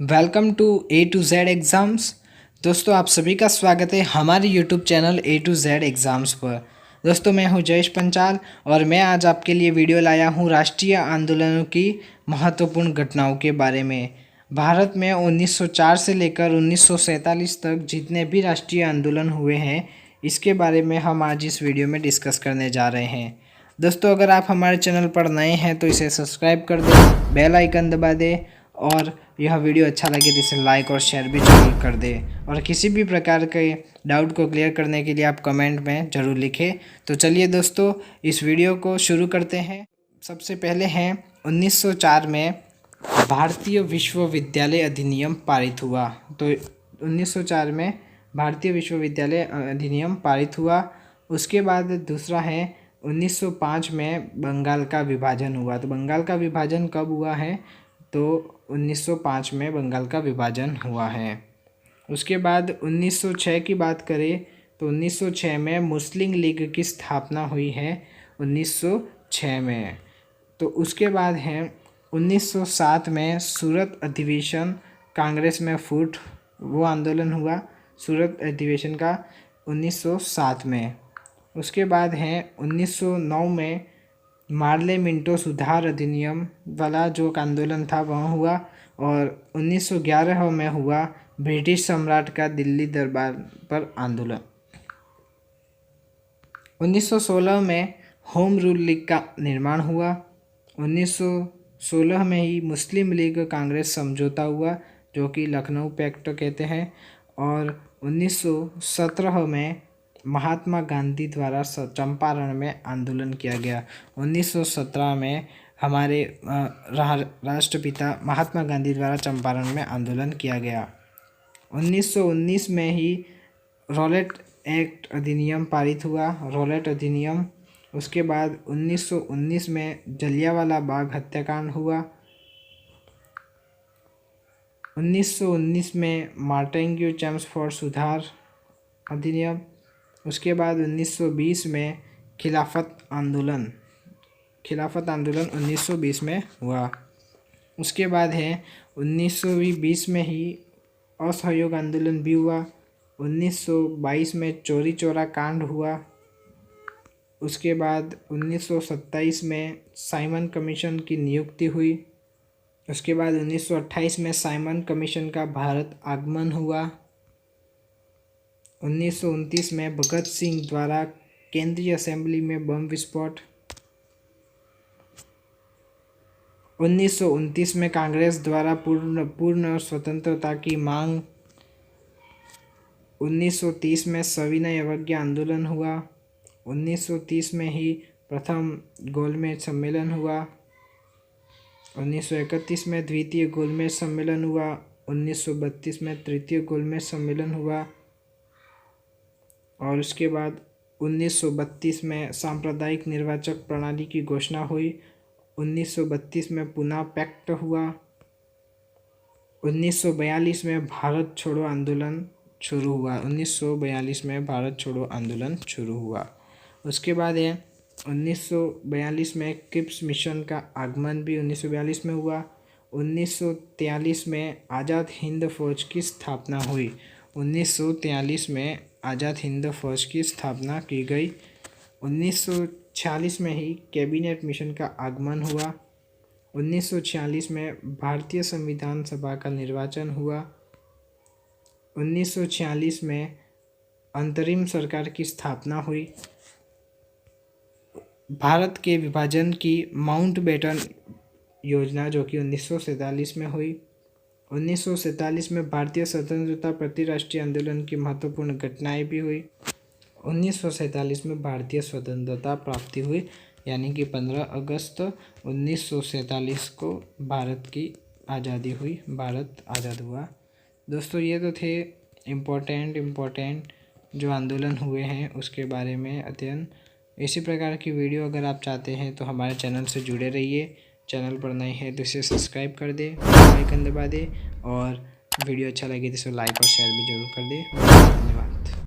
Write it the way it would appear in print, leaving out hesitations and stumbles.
Welcome to A to Z exams. दोस्तों आप सभी का स्वागत है हमारे YouTube channel A to Z exams पर। दोस्तों मैं हूं जयेश पंचाल और मैं आज आपके लिए वीडियो लाया हूं राष्ट्रीय आंदोलनों की महत्वपूर्ण घटनाओं के बारे में। भारत में 1904 से लेकर 1947 तक जितने भी राष्ट्रीय आंदोलन हुए हैं इसके बारे में हम आज इस वीडियो में डिस्कस करने जा रहे हैं। दोस्तों अगर आप हमारे चैनल पर नए हैं तो इसे सब्सक्राइब कर दें, बेल आइकन दबा दें और यह वीडियो अच्छा लगे तो इसे लाइक और शेयर भी जरूर कर दें। और किसी भी प्रकार के डाउट को क्लियर करने के लिए आप कमेंट में ज़रूर लिखें। तो चलिए दोस्तों इस वीडियो को शुरू करते हैं। सबसे पहले हैं 1904 में भारतीय विश्वविद्यालय अधिनियम पारित हुआ। तो 1904 में भारतीय विश्वविद्यालय अधिनियम पारित हुआ। उसके बाद दूसरा है 1905 में बंगाल का विभाजन हुआ। तो बंगाल का विभाजन कब हुआ है? तो 1905 में बंगाल का विभाजन हुआ है। उसके बाद 1906 की बात करें तो 1906 में मुस्लिम लीग की स्थापना हुई है 1906 में। तो उसके बाद है 1907 में सूरत अधिवेशन कांग्रेस में फूट वो आंदोलन हुआ सूरत अधिवेशन का 1907 में। उसके बाद है 1909 में मार्ले मिंटो सुधार अधिनियम वाला जो आंदोलन था वह हुआ। और 1911 में हुआ ब्रिटिश सम्राट का दिल्ली दरबार पर आंदोलन। 1916 में होम रूल लीग का निर्माण हुआ। 1916 में ही मुस्लिम लीग कांग्रेस समझौता हुआ जो कि लखनऊ पैक्ट कहते हैं। और 1917 में महात्मा गांधी द्वारा चंपारण में आंदोलन किया गया। 1917 में हमारे राष्ट्रपिता महात्मा गांधी द्वारा चंपारण में आंदोलन किया गया। 1919 में ही रॉलेट एक्ट अधिनियम पारित हुआ, रॉलेट अधिनियम। उसके बाद 1919 में जलियांवाला बाग हत्याकांड हुआ। 1919 में मार्टिन्यू चेम्सफोर्ड सुधार अधिनियम। उसके बाद 1920 में खिलाफत आंदोलन 1920 में हुआ। उसके बाद है 1920 में ही असहयोग आंदोलन भी हुआ। 1922 में चौरी चौरा कांड हुआ। उसके बाद 1927 में साइमन कमीशन की नियुक्ति हुई। उसके बाद 1928 में साइमन कमीशन का भारत आगमन हुआ। 1929 में भगत सिंह द्वारा केंद्रीय असेंबली में बम विस्फोट। 1929 में कांग्रेस द्वारा पूर्ण स्वतंत्रता की मांग। 1930 में सविनय अवज्ञा आंदोलन हुआ। 1930 में ही प्रथम गोलमेज सम्मेलन हुआ। 1931 में द्वितीय गोलमेज सम्मेलन हुआ। 1932 में तृतीय गोलमेज सम्मेलन हुआ। और उसके बाद 1932 में सांप्रदायिक निर्वाचक प्रणाली की घोषणा हुई। 1932 में पुनः पैक्ट हुआ। 1942 में भारत छोड़ो आंदोलन शुरू हुआ। 1942 में भारत छोड़ो आंदोलन शुरू हुआ। उसके बाद है 1942 में क्रिप्स मिशन का आगमन भी 1942 में हुआ। 1943 में आज़ाद हिंद फौज की स्थापना हुई। 1943 में आज़ाद हिंद फौज की स्थापना की गई। 1946 में ही कैबिनेट मिशन का आगमन हुआ। 1946 में भारतीय संविधान सभा का निर्वाचन हुआ। 1946 में अंतरिम सरकार की स्थापना हुई। भारत के विभाजन की माउंटबेटन योजना जो कि 1947 में हुई। 1947 में भारतीय स्वतंत्रता प्रति राष्ट्रीय आंदोलन की महत्वपूर्ण घटनाएं भी हुई। 1947 में भारतीय स्वतंत्रता प्राप्ति हुई यानी कि 15 अगस्त 1947 को भारत की आज़ादी हुई, भारत आज़ाद हुआ। दोस्तों ये तो थे इम्पोर्टेंट जो आंदोलन हुए हैं उसके बारे में अध्ययन। इसी प्रकार की वीडियो अगर आप चाहते हैं तो हमारे चैनल से जुड़े रहिए। चैनल पर नए हैं तो इसे सब्सक्राइब कर दे, बेल आइकन दबा दे और वीडियो अच्छा लगे तो इसे लाइक और शेयर भी जरूर कर दे।